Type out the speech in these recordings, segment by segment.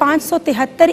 573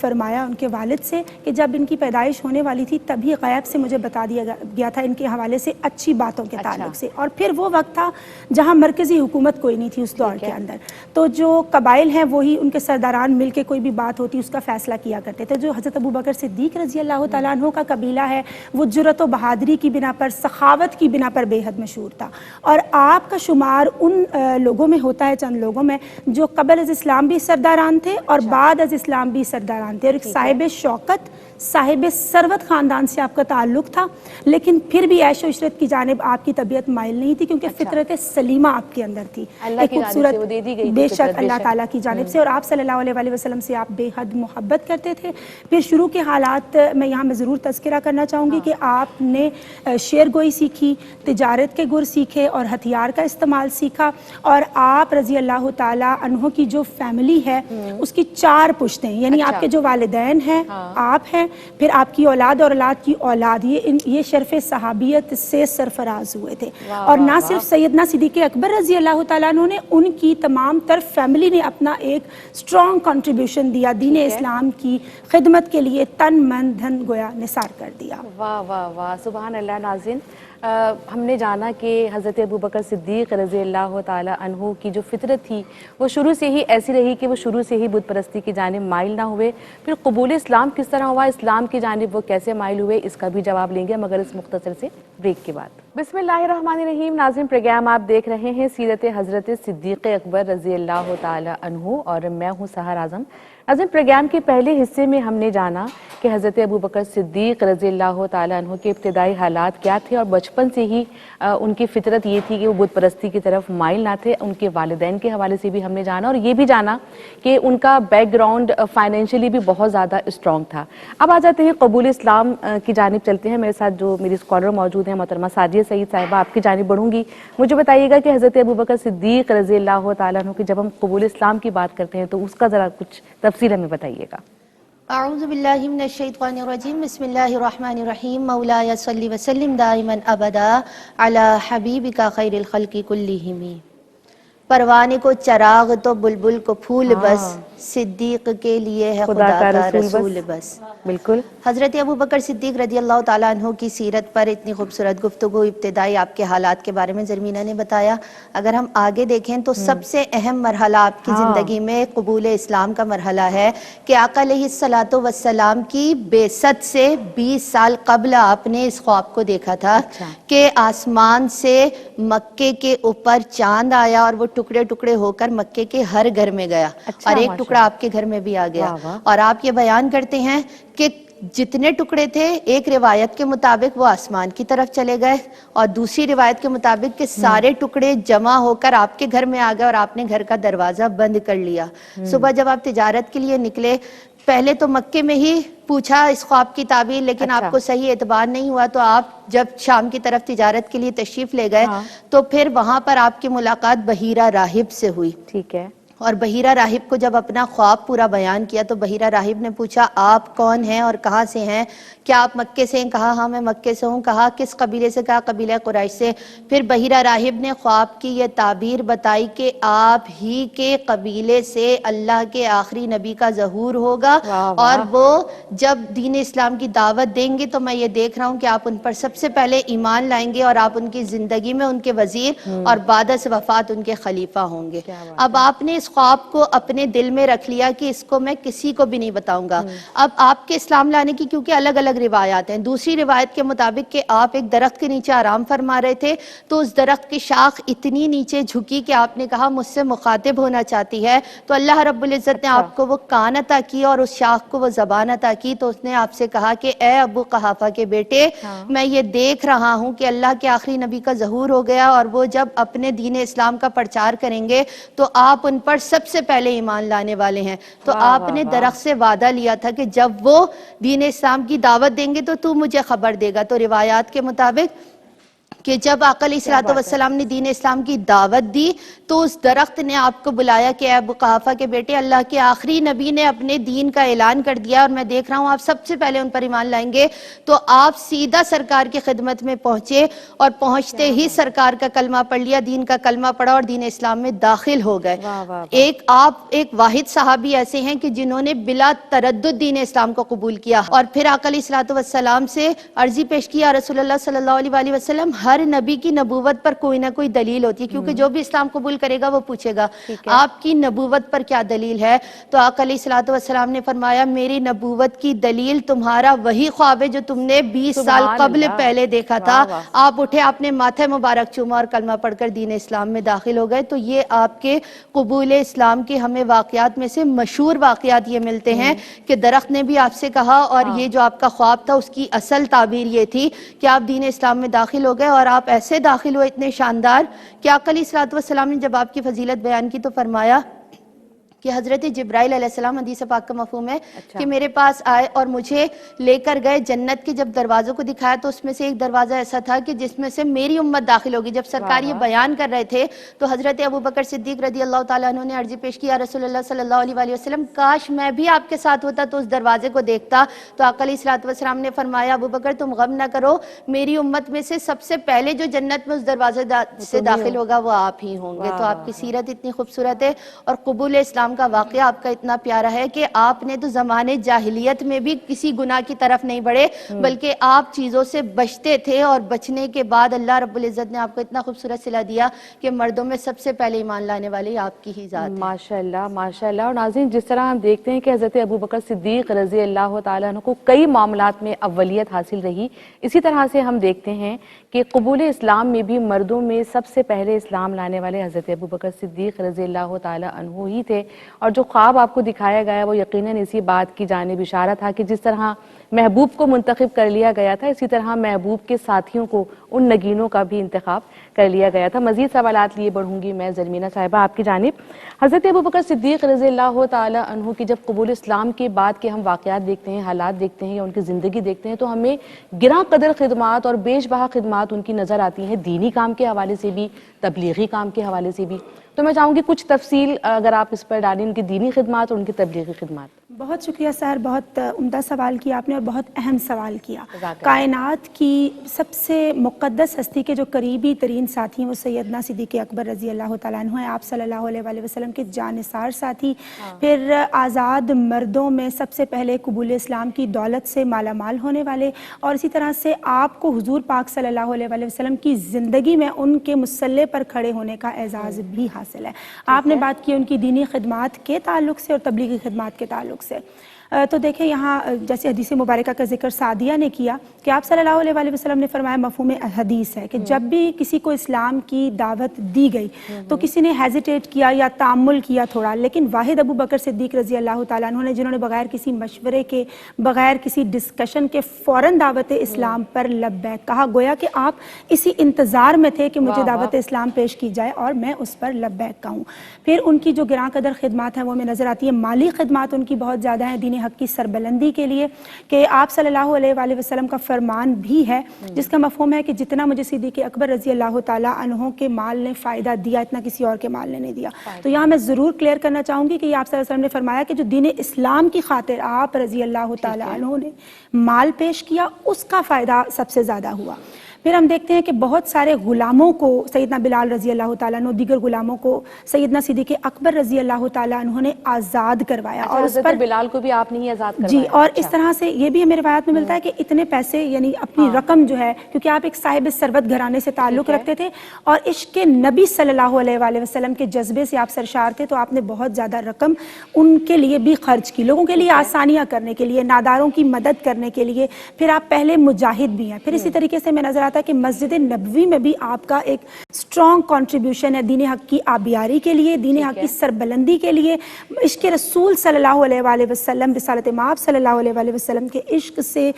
فرمایا ان کے والد سے کہ جب ان کی پیدائش ہونے والی تھی تبھی غیب سے مجھے بتا دیا گیا تھا ان کے حوالے سے اچھی باتوں کے تعلق سے، اور پھر وہ وقت تھا جہاں مرکزی حکومت کوئی نہیں تھی اس دور کے اندر، تو جو قبائل ہیں وہی ان کے سرداران مل کے کوئی بھی بات ہوتی اس کا فیصلہ کیا کرتے تھے۔ جو حضرت ابوبکر صدیق رضی اللہ تعالیٰ عنہ کا قبیلہ ہے وہ جرأت و بہادری کی بنا پر، سخاوت کی بنا پر بے حد مشہور تھا، اور آپ کا شمار ان لوگوں میں ہوتا ہے، چند لوگوں میں جو قبل از اسلام بھی سرداران تھے اور بعد از اسلام بھی سرداران تھے، اور ایک صاحب شوکت، صاحب ثروت خاندان سے آپ کا تعلق تھا، لیکن پھر بھی عیش و عشرت کی جانب آپ کی طبیعت مائل نہیں تھی کیونکہ فطرت سلیمہ آپ کے اندر تھی، ایک خوبصورت، بے شک اللہ تعالیٰ کی جانب سے، اور آپ صلی اللہ علیہ وسلم سے آپ بے حد محبت کرتے تھے۔ پھر شروع کے حالات میں یہاں میں ضرور تذکرہ کرنا چاہوں گی کہ آپ نے شعر گوئی سیکھی، تجارت کے گر سیکھے اور ہتھیار کا استعمال سیکھا، اور آپ رضی اللہ تعالیٰ عنہ کی جو فیملی ہے اس کی 4 پشتیں، یعنی آپ کے جو والدین ہیں، آپ ہیں، پھر آپ کی اولاد اور اولاد کی اولاد، یہ شرف صحابیت سے سرفراز ہوئے تھے، اور نہ صرف سیدنا صدیق اکبر رضی اللہ تعالیٰ عنہ نے، ان کی تمام تر فیملی نے اپنا ایک اسٹرانگ کنٹریبیوشن دیا دین اسلام کی خدمت کے لیے، تن من دھن گویا نثار کر دیا۔ واہ واہ واہ، سبحان اللہ۔ ناظرین، ہم نے جانا کہ حضرت ابوبکر صدیق رضی اللہ تعالی عنہ کی جو فطرت تھی وہ شروع سے ہی ایسی رہی کہ وہ شروع سے ہی بت پرستی کی جانب مائل نہ ہوئے، پھر قبول اسلام کس طرح ہوا، اسلام کی جانب وہ کیسے مائل ہوئے، اس کا بھی جواب لیں گے مگر اس مختصر سے بریک کے بعد۔ بسم اللہ الرحمن الرحیم۔ ناظرین، پروگرام آپ دیکھ رہے ہیں سیرت حضرت صدیق اکبر رضی اللہ تعالی عنہ، اور میں ہوں سحر اعظم۔ ناظرین، پروگرام کے پہلے حصے میں ہم نے جانا کہ حضرت ابوبکر صدیق رضی اللہ تعالی عنہ کے ابتدائی حالات کیا تھے، اور بچپن سے ہی ان کی فطرت یہ تھی کہ وہ بت پرستی کی طرف مائل نہ تھے۔ ان کے والدین کے حوالے سے بھی ہم نے جانا، اور یہ بھی جانا کہ ان کا بیک گراؤنڈ فائنینشلی بھی بہت زیادہ اسٹرانگ تھا۔ اب آ جاتے ہیں قبول اسلام کی جانب چلتے ہیں۔ میرے ساتھ جو میری اسکالر موجود ہیں محترمہ سعدیہ سعید صاحبہ، آپ کی جانب بڑھوں گی۔ مجھے بتائیے گا کہ حضرت ابوبکر صدیق رضی اللہ تعالیٰ عنہ کی جب ہم قبول اسلام کی بات کرتے ہیں تو اس کا ذرا کچھ تفصیل ہمیں بتائیے گا۔ اعوذ باللہ من الشیطان الرجیم، بسم اللہ الرحمن الرحیم، مولایا صلی وسلم دائما ابدا علی حبیبک خیر الخلق کلہم۔ پروانے کو چراغ تو بلبل کو پھول بس، صدیق کے لیے ہے خدا کا رسول بس۔ بالکل۔ حضرت ابوبکر صدیق رضی اللہ تعالیٰ عنہ کی سیرت پر اتنی خوبصورت گفتگو، ابتدائی آپ کے حالات کے بارے میں زرمینہ نے بتایا۔ اگر ہم آگے دیکھیں تو سب سے اہم مرحلہ آپ کی زندگی میں قبول اسلام کا مرحلہ ہے کہ آقا علیہ الصلوۃ والسلام کی بعثت سے 20 سال قبل آپ نے اس خواب کو دیکھا تھا کہ آسمان سے مکے کے اوپر چاند آیا اور وہ ٹکڑے ٹکڑے ہو کر مکے کے ہر گھر میں گیا، اور ایک ٹکڑا آپ کے گھر میں بھی آ گیا، اور آپ یہ بیان کرتے ہیں کہ جتنے ٹکڑے تھے ایک روایت کے مطابق وہ آسمان کی طرف چلے گئے، اور دوسری روایت کے مطابق کہ سارے ٹکڑے جمع ہو کر آپ کے گھر میں آ گئے اور آپ نے گھر کا دروازہ بند کر لیا۔ صبح جب آپ تجارت کے لیے نکلے، پہلے تو مکے میں ہی پوچھا اس خواب کی تعبیر، لیکن آپ کو صحیح اعتبار نہیں ہوا، تو آپ جب شام کی طرف تجارت کے لیے تشریف لے گئے تو پھر وہاں پر آپ کی ملاقات بحیرہ راہب سے ہوئی۔ ٹھیک ہے۔ اور بحیرہ راہب کو جب اپنا خواب پورا بیان کیا تو بحیرہ راہب نے پوچھا آپ کون ہیں اور کہاں سے ہیں؟ کیا آپ مکے سے ہیں؟ کہا ہاں میں مکے سے ہوں۔ کہا کس قبیلے سے؟ کہا قبیلہ قریش سے۔ پھر بحیرہ راہب نے خواب کی یہ تعبیر بتائی کہ آپ ہی کے قبیلے سے اللہ کے آخری نبی کا ظہور ہوگا، اور وہ جب دین اسلام کی دعوت دیں گے تو میں یہ دیکھ رہا ہوں کہ آپ ان پر سب سے پہلے ایمان لائیں گے، اور آپ ان کی زندگی میں ان کے وزیر اور بعد از وفات ان کے خلیفہ ہوں گے۔ اب آپ نے خواب کو اپنے دل میں رکھ لیا کہ اس کو میں کسی کو بھی نہیں بتاؤں گا۔ اب آپ کے اسلام لانے کی کیونکہ الگ الگ روایات ہیں، دوسری روایت کے مطابق کہ آپ ایک درخت کے نیچے آرام فرما رہے تھے تو اس درخت کی شاخ اتنی نیچے جھکی کہ آپ نے کہا مجھ سے مخاطب ہونا چاہتی ہے، تو اللہ رب العزت نے آپ کو وہ کان عطا کی اور اس شاخ کو وہ زبان عطا کی، تو اس نے آپ سے کہا کہ اے ابو قحافہ کے بیٹے، میں یہ دیکھ رہا ہوں کہ اللہ کے آخری نبی کا ظہور ہو گیا، اور وہ جب اپنے دین اسلام کا پرچار کریں گے تو آپ ان پر سب سے پہلے ایمان لانے والے ہیں۔ تو آپ نے درخت سے وعدہ لیا تھا کہ جب وہ دین اسلام کی دعوت دیں گے تو تو مجھے خبر دے گا۔ تو روایات کے مطابق کہ جب آقا علیہ الصلوۃ والسلام نے دین اسلام کی دعوت دی تو اس درخت نے آپ کو بلایا کہ اے ابو قحافہ کے بیٹے، اللہ کے آخری نبی نے اپنے دین کا اعلان کر دیا اور میں دیکھ رہا ہوں آپ سب سے پہلے ان پر ایمان لائیں گے، تو آپ سیدھا سرکار کی خدمت میں پہنچے اور پہنچتے ہی سرکار کا کلمہ پڑھ لیا، دین کا کلمہ پڑھا اور دین اسلام میں داخل ہو گئے۔ ایک واحد صحابی ایسے ہیں کہ جنہوں نے بلا تردد دین اسلام کو قبول کیا اور پھر آقا علیہ الصلوۃ والسلام سے عرضی پیش کی، یا رسول اللہ صلی اللہ علیہ وآلہ وسلم، ہر نبی کی نبوت پر کوئی نہ کوئی دلیل ہوتی ہے، کیونکہ جو بھی اسلام قبول کرے گا وہ پوچھے گا آپ کی نبوت پر کیا دلیل ہے؟ تو آقا علیہ الصلوۃ والسلام نے فرمایا میری نبوت کی دلیل تمہارا وہی خواب ہے جو تم نے 20 سال قبل پہلے دیکھا تھا۔ آپ اٹھے، آپ نے ماتھے مبارک چوما اور کلمہ پڑھ کر دین اسلام میں داخل ہو گئے۔ تو یہ آپ کے قبول اسلام کے ہمیں واقعات میں سے مشہور واقعات یہ ملتے ہیں کہ درخت نے بھی آپ سے کہا، اور یہ جو آپ کا خواب تھا اس کی اصل تعبیر یہ تھی کہ آپ دین اسلام میں داخل ہو گئے، اور آپ ایسے داخل ہوئے اتنے شاندار کہ آقا علیہ الصلوۃ والسلام نے جب آپ کی فضیلت بیان کی تو فرمایا کہ حضرت جبرائیل علیہ السلام، حدیث پاک کا مفہوم ہے کہ میرے پاس آئے اور مجھے لے کر گئے جنت کے جب دروازوں کو دکھایا تو اس میں سے ایک دروازہ ایسا تھا کہ جس میں سے میری امت داخل ہوگی۔ جب سرکار یہ بیان کر رہے تھے تو حضرت ابوبکر صدیق رضی اللہ تعالیٰ عنہ نے عرضی پیش کی، یا رسول اللہ صلی اللہ علیہ وآلہ وسلم، کاش میں بھی آپ کے ساتھ ہوتا تو اس دروازے کو دیکھتا۔ تو آقا علیہ الصلوۃ والسلام نے فرمایا ابوبکر تم غم نہ کرو، میری امت میں سے سب سے پہلے جو جنت میں اس دروازے سے داخل ہوگا وہ آپ ہی ہوں گے۔ تو آپ کی سیرت اتنی خوبصورت ہے اور قبول اسلام کا واقعہ آپ کا اتنا پیارا ہے کہ آپ نے تو زمانے جاہلیت میں بھی کسی گناہ کی طرف نہیں بڑھے، بلکہ آپ چیزوں سے بچتے تھے، اور بچنے کے بعد اللہ رب العزت نے آپ کو اتنا خوبصورت صلہ دیا کہ مردوں میں سب سے پہلے ایمان لانے والی آپ کی ہی ذات ہے۔ ماشاءاللہ ماشاءاللہ۔ اور ناظرین، جس طرح ہم دیکھتے ہیں کہ حضرت ابوبکر صدیق رضی اللہ تعالیٰ عنہ کو کئی معاملات میں اولیت حاصل رہی، اسی طرح سے ہم دیکھتے ہیں کہ قبول اسلام میں بھی مردوں میں سب سے پہلے اسلام لانے والے حضرت ابوبکر صدیق رضی اللہ تعالیٰ عنہ ہی تھے، اور جو خواب آپ کو دکھایا گیا وہ یقیناً اسی بات کی جانب اشارہ تھا کہ جس طرح محبوب کو منتخب کر لیا گیا تھا، اسی طرح محبوب کے ساتھیوں کو، ان نگینوں کا بھی انتخاب کر لیا گیا تھا۔ مزید سوالات لیے بڑھوں گی میں زرمینہ صاحبہ آپ کی جانب۔ حضرت ابوبکر صدیق رضی اللہ تعالیٰ عنہ کی جب قبول اسلام کے بعد کے ہم واقعات دیکھتے ہیں، حالات دیکھتے ہیں یا ان کی زندگی دیکھتے ہیں، تو ہمیں گراں قدر خدمات اور بیش بہا خدمات ان کی نظر آتی ہیں، دینی کام کے حوالے سے بھی، تبلیغی کام کے حوالے سے بھی۔ تو میں چاہوں گی کچھ تفصیل اگر آپ اس پر ڈالیں، ان کی دینی خدمات اور ان کی تبلیغی خدمات۔ بہت شکریہ سر، بہت عمدہ سوال کیا آپ نے اور بہت اہم سوال کیا۔ کائنات کی سب سے مقدس ہستی کے جو قریبی ترین ساتھی ہیں وہ سیدنا صدیق اکبر رضی اللہ تعالیٰ عنہ ہیں، آپ صلی اللہ علیہ وآلہ وسلم کے جانثار ساتھی۔ پھر آزاد مردوں میں سب سے پہلے قبول اسلام کی دولت سے مالا مال ہونے والے، اور اسی طرح سے آپ کو حضور پاک صلی اللہ علیہ وآلہ وسلم کی زندگی میں ان کے مسلح پر کھڑے ہونے کا اعزاز بھی حاصل ہے۔ آپ نے بات کی ان کی دینی خدمات کے تعلق سے اور تبلیغی خدمات کے تعلق سے، تو دیکھیں یہاں جیسے حدیث مبارکہ کا ذکر سعدیہ نے کیا کہ آپ صلی اللہ علیہ وآلہ وسلم نے فرمایا، مفہوم حدیث ہے کہ جب بھی کسی کو اسلام کی دعوت دی گئی تو کسی نے ہیزیٹیٹ کیا یا تامل کیا تھوڑا، لیکن واحد ابو بکر صدیق رضی اللہ تعالیٰ عنہ نے، جنہوں نے بغیر کسی مشورے کے، بغیر کسی ڈسکشن کے فوراً دعوت اسلام پر لبیک کہا، گویا کہ آپ اسی انتظار میں تھے کہ مجھے دعوت اسلام پیش کی جائے اور میں اس پر لبیک کہوں۔ پھر ان کی جو گراں قدر خدمات ہیں وہ ہمیں نظر آتی ہے، مالی خدمات ان کی بہت زیادہ ہیں دین حق کی سربلندی کے لیے، کہ آپ صلی اللہ علیہ وآلہ وسلم کا فرمان بھی ہے جس کا مفہوم ہے کہ جتنا مجھے صدیق اکبر رضی اللہ تعالیٰ عنہ کے مال نے فائدہ دیا اتنا کسی اور کے مال نے نہیں دیا۔ تو یہاں میں ضرور کلیئر کرنا چاہوں گی کہ یہ آپ صلی اللہ علیہ وسلم نے فرمایا کہ جو دین اسلام کی خاطر آپ رضی اللہ تعالیٰ عنہ نے مال پیش کیا اس کا فائدہ سب سے زیادہ ہوا۔ پھر ہم دیکھتے ہیں کہ بہت سارے غلاموں کو سیدنا بلال رضی اللہ تعالیٰ عنہ، دیگر غلاموں کو سیدنا صدیق اکبر رضی اللہ تعالیٰ عنہ نے آزاد کروایا، اور اس پر بلال کو بھی آپ نے ہی آزاد کروایا۔ جی، اور اس طرح سے یہ بھی ہمیں روایات میں ملتا ہے کہ اتنے پیسے، یعنی اپنی رقم جو ہے، کیونکہ آپ ایک صاحب ثروت گھرانے سے تعلق رکھتے تھے اور عشق نبی صلی اللہ علیہ وآلہ وسلم کے جذبے سے آپ سرشار تھے، تو آپ نے بہت زیادہ رقم ان کے لیے بھی خرچ کی، لوگوں کے لیے آسانیاں کرنے کے لیے، ناداروں کی مدد کرنے کے لیے۔ پھر آپ پہلے مجاہد بھی ہیں۔ پھر اسی طریقے سے میں نظر آتا ہے کہ مسجد نبوی میں بھی آپ کا ایک اسٹرانگ کنٹریبیوشن ہے دین حق کی آبیاری کے لیے، دین حق کی سربلندی کے لیے، عشق رسول صلی اللہ علیہ وآلہ وسلم، رسالت مآب صلی اللہ علیہ وآلہ وسلم کے عشق سے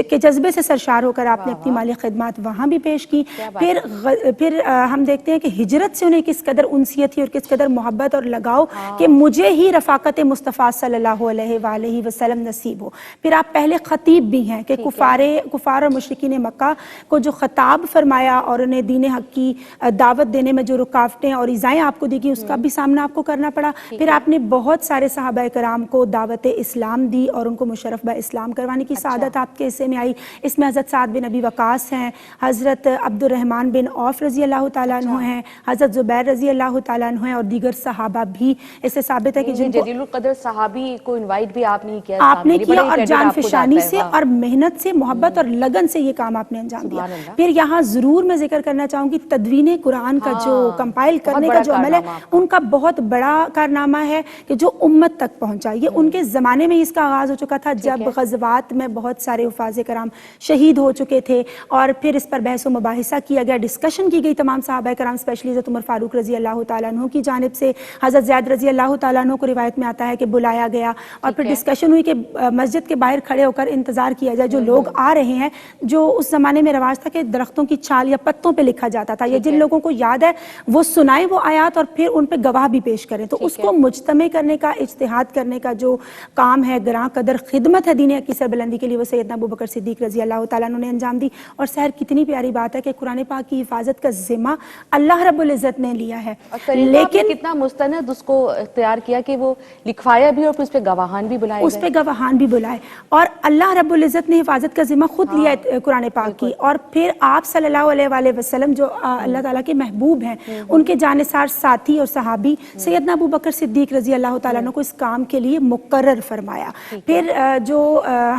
کے جذبے سے سرشار ہو کر آپ نے اپنی مالی خدمات وہاں بھی پیش کی۔ پھر ہم دیکھتے ہیں کہ ہجرت سے انہیں کس قدر انسیت تھی اور کس قدر محبت اور لگاؤ کہ مجھے ہی رفاقت مصطفیٰ صلی اللہ علیہ وآلہ وسلم نصیب ہو۔ پھر آپ پہلے خطیب بھی ہیں کہ کفار اور مشرکین مکہ کو جو خطاب فرمایا اور انہیں دین حق کی دعوت دینے میں جو رکاوٹیں اور ایذائیں آپ کو دی گئی اس کا بھی سامنا آپ کو کرنا پڑا. پھر آپ نے بہت سارے صحابہ کرام کو دعوت اسلام دی اور ان کو مشرف با اسلام کروانے کی سعادت آپ کے حصے میں آئی. اس میں حضرت سعد بن ابی وقاص ہیں, حضرت عبد الرحمن بن عوف رضی اللہ تعالیٰ عنہ ہیں, حضرت زبیر رضی اللہ تعالیٰ عنہ ہیں, اور دیگر صحابہ بھی. اس سے ثابت ہے کہ جن کو جلیل القدر صحابی کو انوائٹ بھی آپ نے کیا, آپ نے کیا, اور جان فشانی سے اور محنت سے, محبت اور لگن سے یہ کام آپ نے انجام دیا. پھر یہاں ضرور میں ذکر کرنا چاہوں گی تدوین قرآن کا جو کمپائل کرنے کا جو عمل ہے ان کا بہت بڑا کارنامہ ہے کہ جو امت تک پہنچا. یہ ان کے زمانے میں اس کا آغاز ہو چکا تھا جب غزوات میں بہت سارے حفاظ کرام شہید ہو چکے تھے, اور پھر اس پر بحث و مباحثہ کیا گیا, ڈسکشن کی گئی تمام صحابہ کرام, اسپیشلی حضرت عمر فاروق رضی اللہ تعالیٰ عنہ کی جانب سے. حضرت زید رضی اللہ تعالیٰ عنہ کو روایت میں آتا ہے کہ بلایا گیا اور پھر ڈسکشن ہوئی کہ مسجد کے باہر کھڑے ہو کر انتظار کیا جائے جو لوگ آ رہے ہیں. جو اس زمانے میں رواج تھا کہ درختوں کی چھال یا پتوں پہ لکھا جاتا تھا, یا جن لوگوں کو یاد ہے وہ سنائیں وہ آیات اور پھر ان پہ گواہ بھی پیش کریں. تو اس کو مجتمع کرنے کا, اجتہاد کرنے کا جو کام ہے, گراں قدر خدمت ہے دین کی سربلندی کے لیے, وہ سیدنا ابوبکر صدیق رضی اللہ تعالیٰ عنہ نے انجام دی. اور سحر کتنی پیاری بات ہے کہ قرآن پاک کی حفاظت کا ذمہ اللہ رب العزت نے لیا ہے, لیکن کتنا مستند اس کو اختیار کیا کہ وہ لکھوایا بھی اور پھر اس پہ گواہان بھی بلائے, اس پہ گواہان بھی بلائے, اور اللہ رب العزت نے حفاظت کا ذمہ خود لیا ہے قرآن پاک کی. اور پھر آپ صلی اللہ علیہ وآلہ وسلم جو اللہ تعالیٰ کے محبوب ہیں, ان کے جانثار ساتھی اور صحابی سیدنا ابوبکر صدیق رضی اللہ تعالیٰ عنہ کو اس کام کے لیے مقرر فرمایا. پھر جو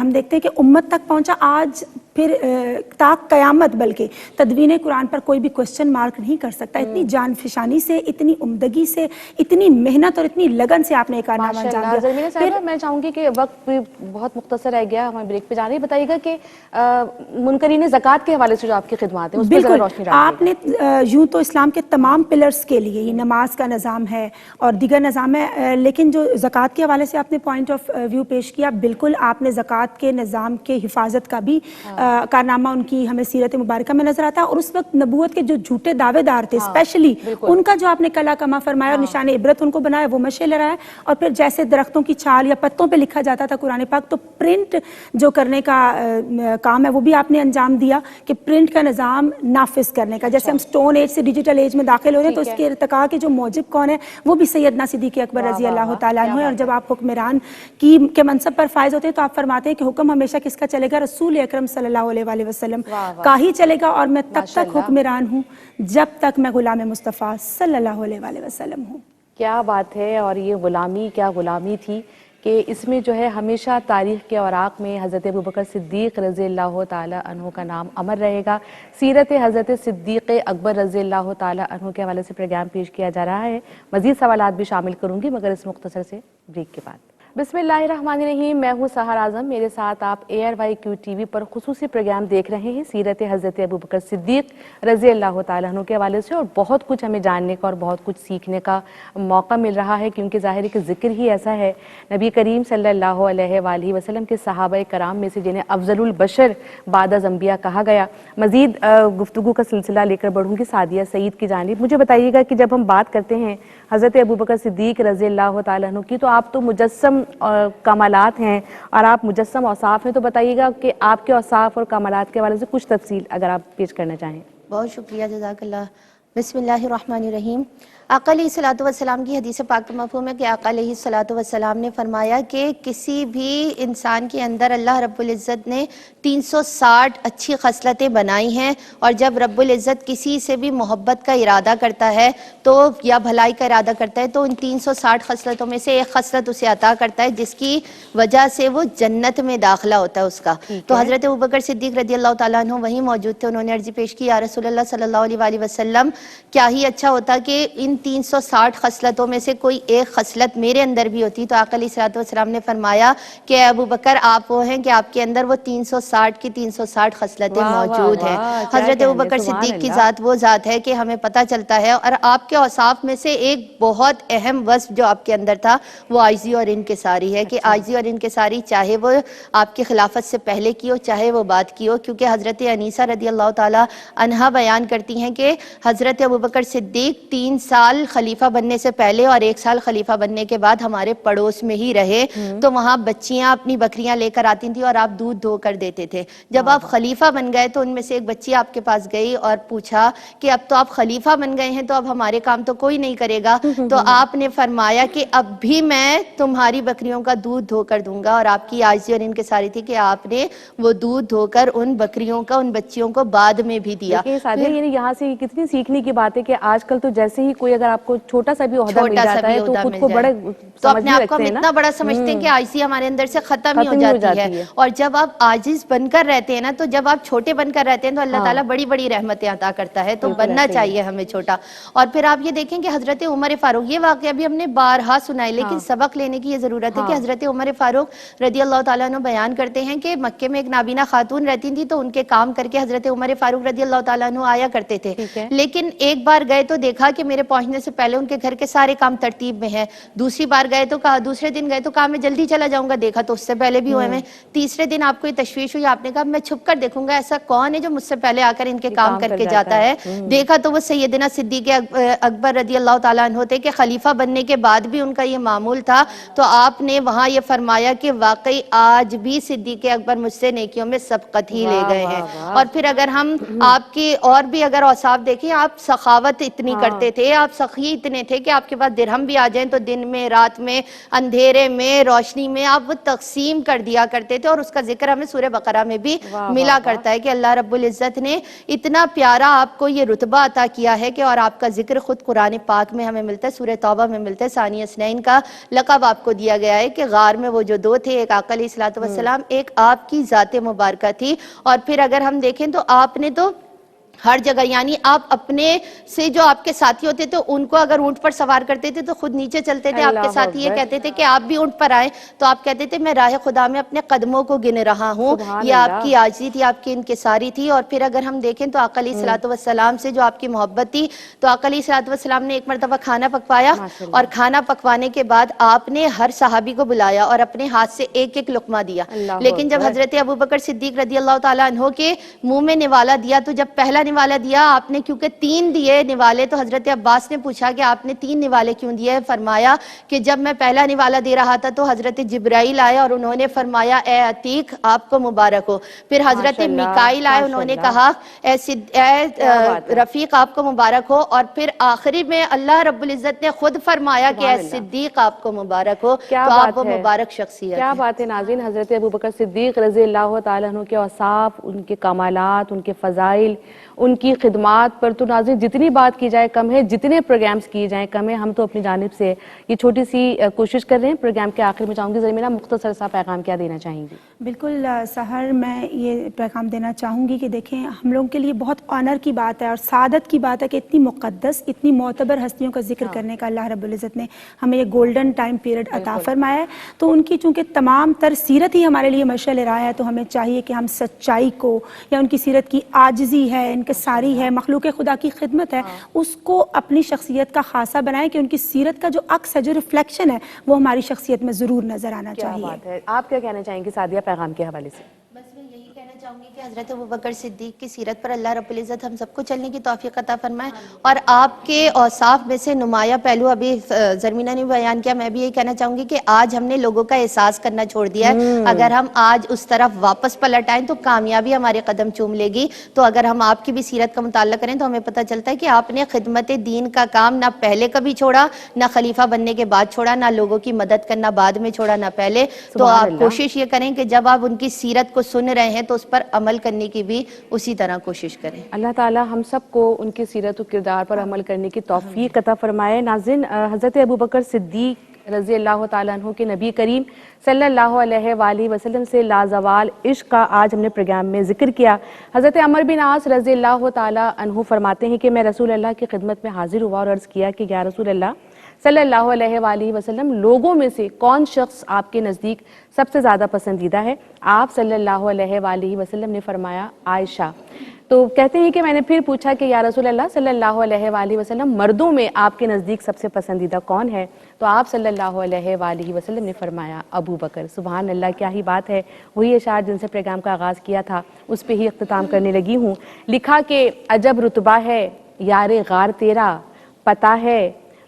ہم دیکھتے ہیں کہ امت تک پہنچا, آج پھر تا قیامت بلکہ تدوین قرآن پر کوئی بھی کوسچن مارک نہیں کر سکتا. اتنی جان فشانی سے, اتنی عمدگی سے, اتنی محنت اور اتنی لگن سے آپ نے ایک کارنامہ انجام دیا. زمینہ صاحبہ میں چاہوں گی کہ وقت بھی بہت مختصر رہ گیا, ہمیں بریک پہ جانا ہے. بتائیے گا کہ منکرین زکوٰۃ کے حوالے سے جو آپ کی خدمات ہیں اس پر ذرا روشنی ڈالیے. آپ نے یوں تو اسلام کے تمام پلرز کے لیے یہ نماز کا نظام ہے اور دیگر نظام ہے, لیکن جو زکوٰۃ کے حوالے سے آپ نے پوائنٹ آف ویو پیش کیا, بالکل آپ نے زکوٰۃ کے نظام کے حفاظت کا بھی کارنامہ ان کی ہمیں سیرت مبارکہ میں نظر آتا ہے. اور اس وقت نبوت کے جو جھوٹے دعوے دار تھے اسپیشلی ان کا جو آپ نے کلا کما فرمایا اور نشان عبرت ان کو بنایا, وہ مشعل رہا ہے. اور پھر جیسے درختوں کی چھال یا پتوں پہ لکھا جاتا تھا قرآن پاک, تو پرنٹ جو کرنے کا کام ہے وہ بھی آپ نے انجام دیا کہ پرنٹ کا نظام نافذ کرنے کا. جیسے ہم سٹون ایج سے ڈیجیٹل ایج میں داخل ہو رہے ہیں, تو اس کے ارتقاء کے جو موجب کون ہے وہ بھی سیدنا صدیق اکبر رضی اللہ تعالیٰ عنہ ہے. اور جب آپ حکمران کے منصب پر فائز ہوتے ہیں تو آپ فرماتے ہیں کہ حکم ہمیشہ کس کا چلے گا, رسول اکرم صلی اللہ علیہ وآلہ وسلم کا ہی چلے گا, اور میں تب تک حکمران ہوں جب تک میں غلام مصطفیٰ صلی اللہ علیہ وآلہ وسلم ہوں. کیا بات ہے. اور یہ غلامی کیا غلامی تھی کہ اس میں جو ہے ہمیشہ تاریخ کے اوراق میں حضرت ابوبکر صدیق رضی اللہ تعالیٰ عنہ کا نام امر رہے گا. سیرت حضرت صدیق اکبر رضی اللہ تعالیٰ عنہ کے حوالے سے پروگرام پیش کیا جا رہا ہے. مزید سوالات بھی شامل کروں گی مگر اس مختصر سے بریک کے بعد. بسم اللہ الرحمن الرحیم. میں ہوں سحر اعظم, میرے ساتھ آپ ARYQ TV پر خصوصی پروگرام دیکھ رہے ہیں سیرت حضرت ابوبکر صدیق رضی اللہ تعالیٰ عنہ کے حوالے سے. اور بہت کچھ ہمیں جاننے کا اور بہت کچھ سیکھنے کا موقع مل رہا ہے, کیونکہ ظاہر ہے کہ ذکر ہی ایسا ہے نبی کریم صلی اللہ علیہ وآلہ وسلم کے صحابہ کرام میں سے جنہیں افضل البشر بعد از انبیاء کہا گیا. مزید گفتگو کا سلسلہ لے کر بڑھوں گی سعدیہ سعید کی جانب. مجھے بتائیے گا کہ جب ہم بات کرتے ہیں حضرت ابوبکر صدیق رضی اللہ تعالیٰ عنہ کی, تو آپ تو مجسم کمالات ہیں اور آپ مجسم اوصاف ہیں, تو بتائیے گا کہ آپ کے اوصاف اور کمالات کے حوالے سے کچھ تفصیل اگر آپ پیش کرنا چاہیں. بہت شکریہ, جزاک اللہ. بسم اللہ الرحمن الرحیم. آقا علیہ الصلوۃ والسلام کی حدیث پاک کا مفہوم ہے کہ آقا علیہ الصلوۃ والسلام نے فرمایا کہ کسی بھی انسان کے اندر اللہ رب العزت نے 360 اچھی خصلتیں بنائی ہیں, اور جب رب العزت کسی سے بھی محبت کا ارادہ کرتا ہے تو یا بھلائی کا ارادہ کرتا ہے تو ان 360 خصلتوں میں سے ایک خصلت اسے عطا کرتا ہے جس کی وجہ سے وہ جنت میں داخلہ ہوتا ہے اس کا. تو حضرت ابوبکر صدیق رضی اللہ تعالیٰ عنہ وہیں موجود تھے. انہوں نے عرض پیش کی, یا رسول اللہ صلی اللہ علیہ وآلہ وسلم, کیا ہی اچھا ہوتا کہ ان 360 خصلتوں میں سے کوئی ایک خصلت میرے اندر بھی ہوتی. تو آقا علیہ الصلوۃ والسلام نے فرمایا کہ اے ابو بکر, آپ وہ ہیں کہ آپ کے اندر وہ 360 کی 360 خصلتیں موجود ہیں. حضرت ابوبکر صدیق کی ذات وہ ذات ہے کہ ہمیں پتہ چلتا ہے, اور آپ کے اوصاف میں سے ایک بہت اہم وصف جو آپ کے اندر تھا وہ عاجزی اور انکساری ہے, کہ عاجزی اور انکساری چاہے وہ آپ کی خلافت سے پہلے کی ہو چاہے وہ بعد کی ہو. کیونکہ حضرت انیسہ رضی اللہ تعالی عنہا بیان کرتی ہیں کہ حضرت ابوبکر صدیق 3 سال سال خلیفہ بننے سے پہلے اور 1 سال خلیفہ بننے کے بعد ہمارے پڑوس میں ہی رہے، تو وہاں بچیاں اپنی بکریاں لے کر آتی تھیں اور آپ دودھ دھو کر دیتے تھے۔ جب آپ خلیفہ بن گئے تو ان میں سے ایک بچی آپ کے پاس گئی اور پوچھا کہ اب تو آپ خلیفہ بن گئے ہیں تو اب ہمارے کام تو کوئی نہیں کرے گا، تو آپ نے فرمایا کہ اب بھی میں تمہاری بکریوں کا دودھ دھو کر دوں گا، اور آپ کی عاجزی اور انکساری تھی کہ آپ نے وہ دودھ دھو کر ان بکریوں کا ان بچیوں کو بعد میں بھی دیا۔ دیکھیں سعدیہ، یعنی یہاں سے کتنی سیکھنے کی بات ہے کہ آج کل تو جیسے ہی کوئی اگر آپ کو چھوٹا سا بھی عہدہ مل جاتا ہے تو خود کو بڑے تو اپنے سمجھنے آپ کو ہم لگتے ہیں نا، اتنا بڑا سمجھتے ہیں کہ عاجزی ہمارے اندر سے ختم ہی ہو جاتی ہے۔ اور جب آپ عاجز بن کر رہتے ہیں نا، تو جب آپ چھوٹے بن کر رہتے ہیں تو اللہ تعالیٰ بڑی بڑی رحمتیں عطا کرتا ہے، تو بننا چاہیے ہمیں چھوٹا۔ اور پھر آپ یہ دیکھیں کہ حضرت عمر فاروق، یہ واقعہ بھی ہم نے بارہا سنا ہے لیکن سبق لینے کی یہ ضرورت ہے کہ حضرت عمر فاروق رضی اللہ تعالیٰ عنہ بیان کرتے ہیں کہ مکے میں ایک نابینا خاتون رہتی تھی، تو ان کے کام کر کے حضرت عمر فاروق رضی اللہ تعالیٰ عنہ آیا کرتے تھے، لیکن ایک بار گئے تو دیکھا کہ میرے پہنچنے سے پہلے ان کے گھر کے سارے کام ترتیب میں ہیں، دوسری بار گئے تو کہا، دوسرے دن گئے تو کہا میں جلدی چلا جاؤں گا، دیکھا تو اس سے پہلے بھی ہوئے ہیں، تیسرے دن آپ کو یہ تشویش ہوئی، آپ نے کہا میں چھپ کر دیکھوں گا ایسا کون ہے جو مجھ سے پہلے آ کر ان کے کام کر کے جاتا ہے، دیکھا تو وہ سیدنا صدیق اکبر رضی اللہ تعالیٰ عنہ تھے کہ خلیفہ بننے کے بعد بھی ان کا یہ معمول تھا، تو آپ نے وہاں یہ فرمایا کہ واقعی آج بھی صدیق اکبر مجھ سے نیکیوں میں سبقت ہی لے گئے ہیں۔ اور پھر اگر ہم آپ کی اور بھی اگر اوصاف دیکھیں، آپ سخاوت اتنی کرتے تھے، آپ سخی اتنے تھے کہ آپ کے پاس درہم بھی آ جائیں تو دن میں، رات میں، اندھیرے میں، روشنی میں آپ وہ تقسیم کر دیا کرتے تھے، اور اس کا ذکر ہمیں سورہ بقرہ میں بھی ملا کرتا ہے کہ اللہ رب العزت نے اتنا پیارا آپ کو یہ رتبہ عطا کیا ہے کہ، اور آپ کا ذکر خود قرآن پاک میں ہمیں ملتا ہے، سورہ توبہ میں ملتا ہے، ثانی اثنین کا لقب آپ کو دیا گیا ہے کہ غار میں وہ جو دو تھے، ایک آقا علیہ الصلوۃ والسلام، ایک آپ کی ذات مبارکہ تھی۔ اور پھر اگر ہم دیکھیں تو آپ نے تو ہر جگہ، یعنی آپ اپنے سے جو آپ کے ساتھی ہوتے تھے ان کو اگر اونٹ پر سوار کرتے تھے تو خود نیچے چلتے تھے، آپ کے ساتھی یہ کہتے تھے کہ آپ بھی اونٹ پر آئیں تو آپ کہتے تھے میں راہ خدا میں اپنے قدموں کو گن رہا ہوں، یہ آپ کی عاجزی تھی، آپ کی انکساری تھی۔ اور پھر اگر ہم دیکھیں تو آقا علیہ الصلوۃ والسلام سے جو آپ کی محبت تھی، تو آقا علیہ الصلوۃ والسلام نے ایک مرتبہ کھانا پکوایا، اور کھانا پکوانے کے بعد آپ نے ہر صحابی کو بلایا اور اپنے ہاتھ سے ایک ایک لقمہ دیا، لیکن جب حضرت ابوبکر صدیق رضی اللہ تعالیٰ عنہ کے منہ میں نوالا دیا تو جب پہلا نوالا دیا آپ نے کیونکہ 3 دیے نوالے، تو حضرت عباس نے پوچھا کہ آپ نے 3 نوالے کیوں دیے؟ فرمایا کہ جب میں پہلا نوالا دے رہا تھا تو حضرت جبرائیل آئے اور انہوں نے فرمایا اے عتیق آپ کو مبارک ہو، پھر حضرت میکائیل آئے، انہوں نے کہا اے رفیق آپ کو مبارک ہو، اور پھر آخری میں اللہ رب العزت نے خود فرمایا کہ اے صدیق آپ کو مبارک ہو، تو آپ وہ مبارک شخصیت کیا بات ہے ناظرین، حضرت ابوبکر صدیق رضی اللہ تعالیٰ عنہ کے اوصاف، ان کے کمالات، ان کے فضائل، ان کی خدمات پر تو ناظرین جتنی بات کی جائے کم ہے، جتنے پروگرامز کیے جائیں کم ہے۔ ہم تو اپنی جانب سے یہ چھوٹی سی کوشش کر رہے ہیں۔ پروگرام کے آخر میں چاہوں گی زرمیلا مختصر سا پیغام کیا دینا چاہیں گی؟ بالکل سحر، میں یہ پیغام دینا چاہوں گی کہ دیکھیں ہم لوگوں کے لیے بہت آنر کی بات ہے اور سعادت کی بات ہے کہ اتنی مقدس، اتنی معتبر ہستیوں کا ذکر کرنے کا اللہ رب العزت نے ہمیں یہ گولڈن ٹائم پیریڈ عطا فرمایا ہے، تو ان کی چونکہ تمام تر سیرت ہی ہمارے لیے مشعل راہ ہے، تو ہمیں چاہیے کہ ہم سچائی کو، یا ان کی سیرت کی عاجزی ہے، انکساری ہے، مخلوق خدا کی خدمت ہے، اس کو اپنی شخصیت کا خاصہ بنائیں کہ ان کی سیرت کا جو عکس ہے، جو ریفلیکشن ہے، وہ ہماری شخصیت میں ضرور نظر آنا چاہیے۔ کیا بات ہے، آپ کیا کہنا چاہیں گے سعدیہ پیغام کے حوالے سے؟ بس میں یہی کہنا چاہوں گی کہ حضرت ابوبکر صدیق کی سیرت پر اللہ رب العزت ہم سب کو چلنے کی توفیق عطا فرمائے، اور آپ کے اوصاف میں سے نمایاں پہلو ابھی زرمینا نے بیان کیا، میں بھی یہی کہنا چاہوں گی کہ آج ہم نے لوگوں کا احساس کرنا چھوڑ دیا ہے، اگر ہم آج اس طرف واپس پلٹ آئیں تو کامیابی ہمارے قدم چوم لے گی۔ تو اگر ہم آپ کی بھی سیرت کا مطالعہ کریں تو ہمیں پتہ چلتا ہے کہ آپ نے خدمت دین کا کام نہ پہلے کبھی چھوڑا، نہ خلیفہ بننے کے بعد چھوڑا، نہ لوگوں کی مدد کرنا بعد میں چھوڑا، نہ پہلے۔ تو آپ کوشش یہ کریں کہ جب آپ ان کی سیرت کو سن رہے ہیں تو اس پر عمل کرنے کی بھی اسی طرح کوشش کریں۔ اللہ تعالیٰ ہم سب کو ان کی سیرت و کردار پر عمل کرنے کی توفیق عطا فرمائے۔ ناظرین، حضرت ابوبکر صدیق رضی اللہ تعالیٰ عنہ کے نبی کریم صلی اللہ علیہ وآلہ وسلم سے لازوال عشق کا آج ہم نے پروگرام میں ذکر کیا۔ حضرت عمر بن عاص رضی اللہ تعالیٰ عنہ فرماتے ہیں کہ میں رسول اللہ کی خدمت میں حاضر ہوا اور عرض کیا کہ یا رسول اللہ صلی اللہ علیہ وآلہ وسلم، لوگوں میں سے کون شخص آپ کے نزدیک سب سے زیادہ پسندیدہ ہے؟ آپ صلی اللہ علیہ وآلہ وسلم نے فرمایا عائشہ۔ تو کہتے ہیں کہ میں نے پھر پوچھا کہ یا رسول اللہ صلی اللہ علیہ وآلہ وسلم، مردوں میں آپ کے نزدیک سب سے پسندیدہ کون ہے؟ تو آپ صلی اللہ علیہ وآلہ وسلم نے فرمایا ابو بکر۔ سبحان اللہ، کیا ہی بات ہے، وہی اشعار جن سے پروگرام کا آغاز کیا تھا اس پہ ہی اختتام کرنے لگی ہوں۔ لکھا کہ عجب رتبہ ہے یار غار تیرا، پتہ ہے